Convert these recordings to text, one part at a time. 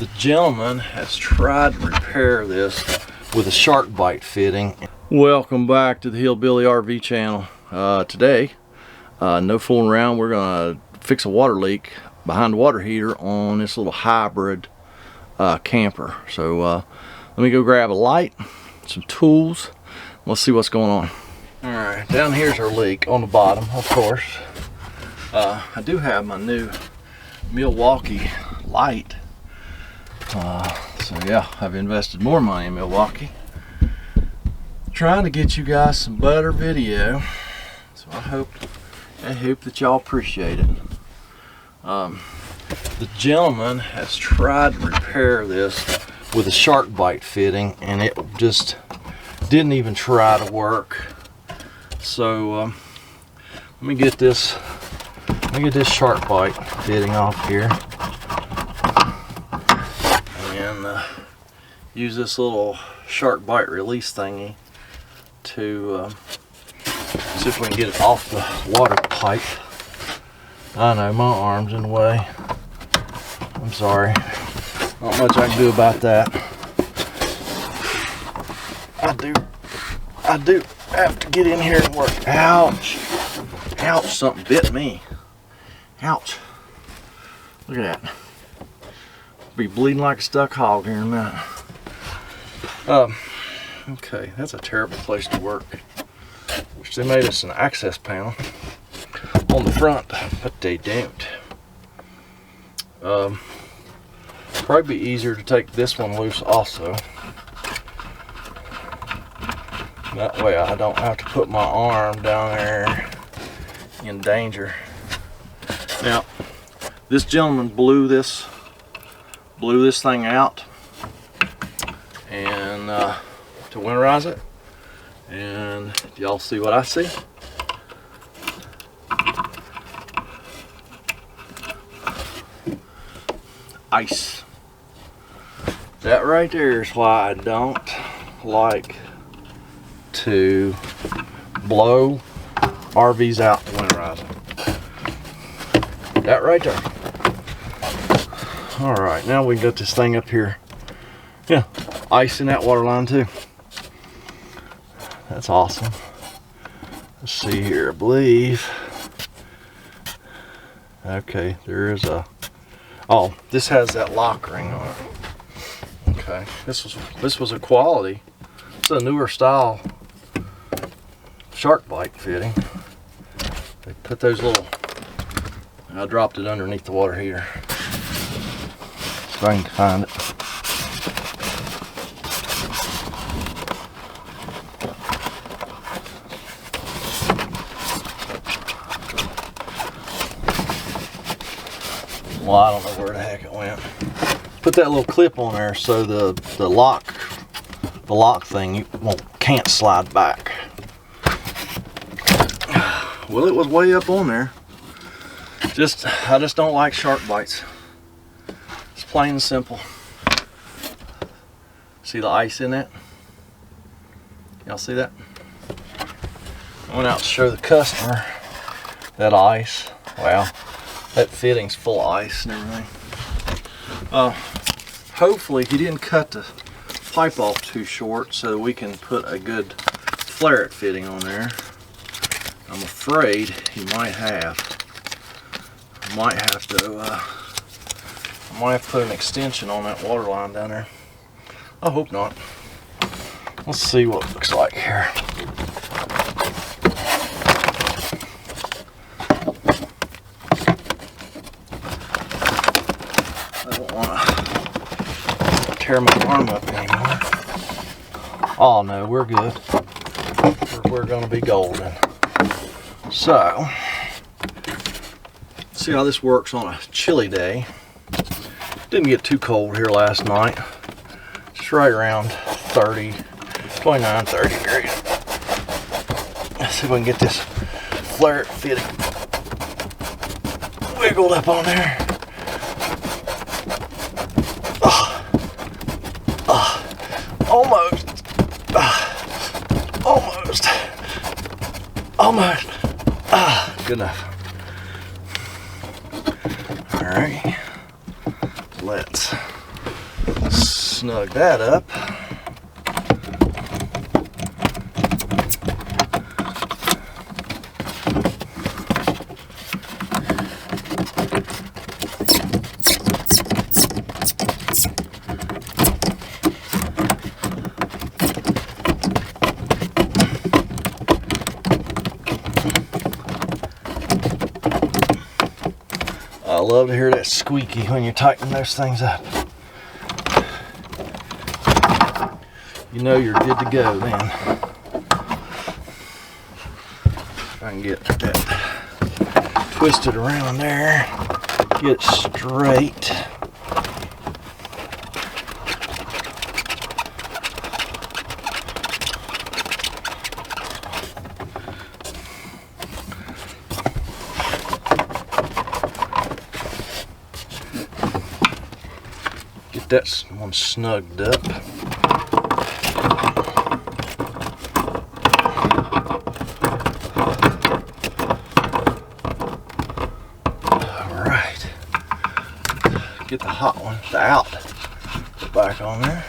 The gentleman has tried to repair this with a shark bite fitting. Welcome back to the Hillbilly RV channel. Today, no fooling around, we're gonna fix a water leak behind the water heater on this little hybrid camper. So let me go grab a light, some tools, let's see what's going on. Alright, down here's our leak on the bottom, of course. I do have my new Milwaukee light. So yeah, I've invested more money in Milwaukee. Trying to get you guys some better video. So I hope that y'all appreciate it. The gentleman has tried to repair this with a shark bite fitting and it just didn't even try to work. So let me get this shark bite fitting off here. Use this little shark bite release thingy to see if we can get it off the water pipe. I know my arm's in the way. I'm sorry. Not much I can do about that. I do have to get in here and work. Ouch. Ouch, something bit me. Ouch. Look at that. Be bleeding like a stuck hog here in a minute. Okay, that's a terrible place to work. Wish they made us an access panel on the front, but they don't. Probably be easier to take this one loose also. That way I don't have to put my arm down there in danger. Now, this gentleman blew this thing out and to winterize it, and y'all see what I see? Ice. That right there is why I don't like to blow RVs out to winterize them. That right there. Alright, now we got this thing up here. Yeah, ice in that water line too. That's awesome. Let's see here, I believe. Okay, there is a... Oh, this has that lock ring on it. Okay, this was a quality. It's a newer style shark bite fitting. They put those little... I dropped it underneath the water heater. So I can find it. Well, I don't know where the heck it went. Put that little clip on there so the lock thing can't slide back. Well, it was way up on there. I just don't like shark bites. It's plain and simple. See the ice in that? Y'all see that? I went out to show the customer that ice. Wow. That fitting's full of ice and everything. Hopefully he didn't cut the pipe off too short so we can put a good flare-it fitting on there. I'm afraid he might have. I might have to put an extension on that water line down there. I hope not. Let's see what it looks like here. Tear my arm up anymore. Oh no, we're good. We're gonna be golden. So, see how this works on a chilly day. Didn't get too cold here last night. Just right around 30, 29, 30 degrees. Let's see if we can get this flare fitting wiggled up on there. Almost. Good enough. All right. Let's Snug that up. I love to hear that squeaky when you tighten those things up. You know you're good to go then. If I can get that twisted around there, get it straight. Get that one snugged up. Alright. Get the hot one out. Back on there.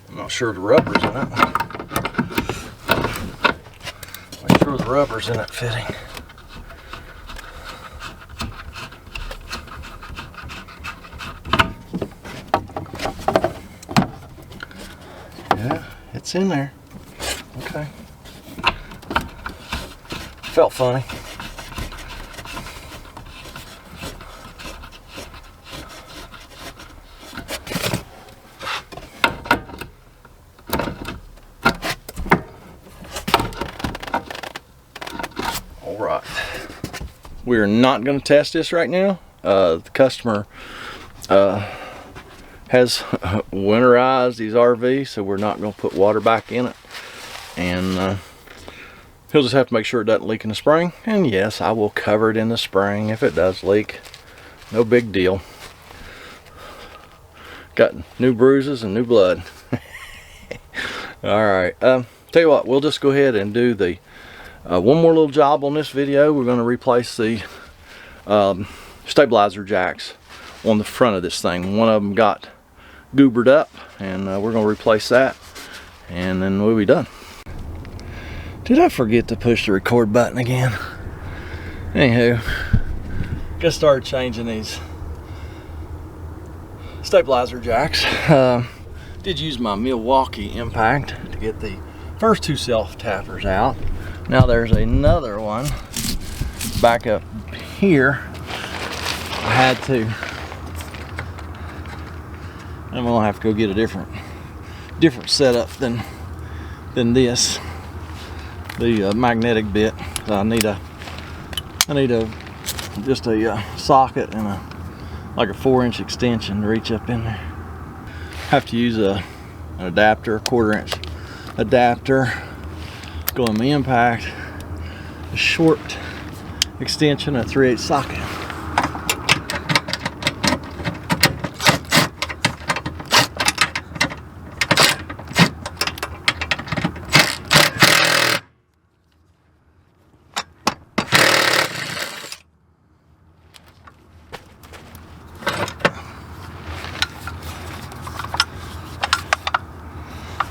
I'm not sure the rubber's in it. Make sure the rubber's in that fitting. Yeah, it's in there. Okay. Felt funny. Alright, we're not going to test this right now. The customer has winterized these RVs, so we're not going to put water back in it, and he'll just have to make sure it doesn't leak in the spring. And yes, I will cover it in the spring if it does leak. No big deal. Got new bruises and new blood. Alright, tell you what, we'll just go ahead and do the one more little job on this video. We're going to replace the stabilizer jacks on the front of this thing. One of them got goobered up, and we're going to replace that, and then we'll be done. Did I forget to push the record button again? Anywho, just started changing these stabilizer jacks. Did use my Milwaukee impact to get the first two self tappers out. Now there's another one back up here. I had to. I'm gonna have to go get a different setup than this. The magnetic bit. I need a just a socket and like a 4-inch extension to reach up in there. Have to use an adapter, a 1/4-inch adapter. Go in the impact, a short extension, a 3/8 socket.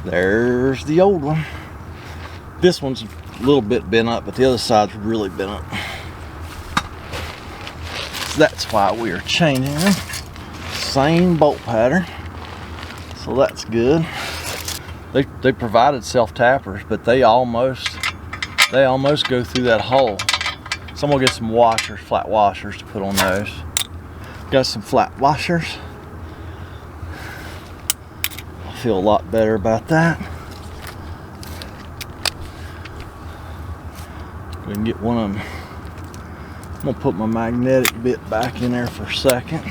There's the old one. This one's a little bit bent up, but the other side's really bent up. So that's why we are changing them. Same bolt pattern. So that's good. They provided self-tappers, but they almost go through that hole. So I'm gonna get some washers, flat washers to put on those. Got some flat washers. I feel a lot better about that. We can get one of them. I'm gonna put my magnetic bit back in there for a second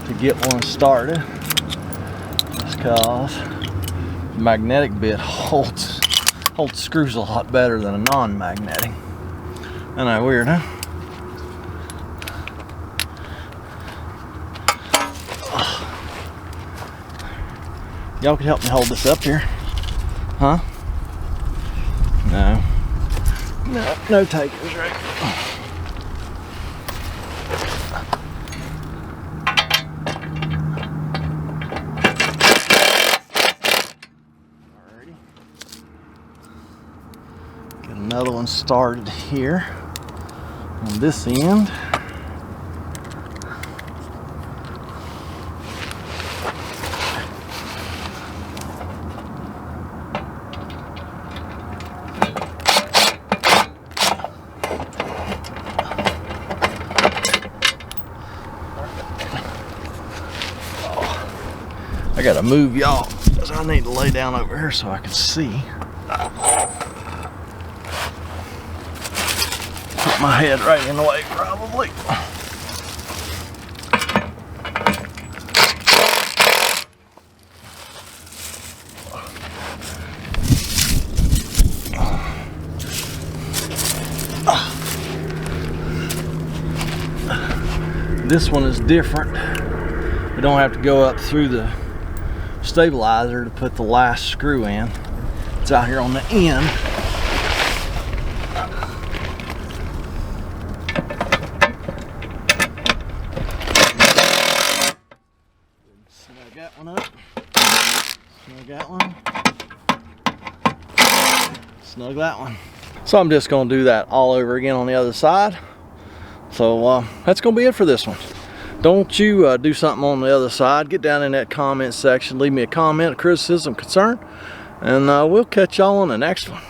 to get one started. Just cause the magnetic bit holds screws a lot better than a non-magnetic. Isn't that weird, huh? Y'all can help me hold this up here. Huh? No. No takers, right? Alrighty. Get another one started here on this end. I gotta move y'all because I need to lay down over here so I can see. Put my head right in the way, probably. This one is different. We don't have to go up through the stabilizer to put the last screw in. It's out here on the end. Snug that one up. Snug that one. Snug that one. So I'm just going to do that all over again on the other side. So that's going to be it for this one. Don't you do something on the other side. Get down in that comment section. Leave me a comment, a criticism, concern. And we'll catch y'all on the next one.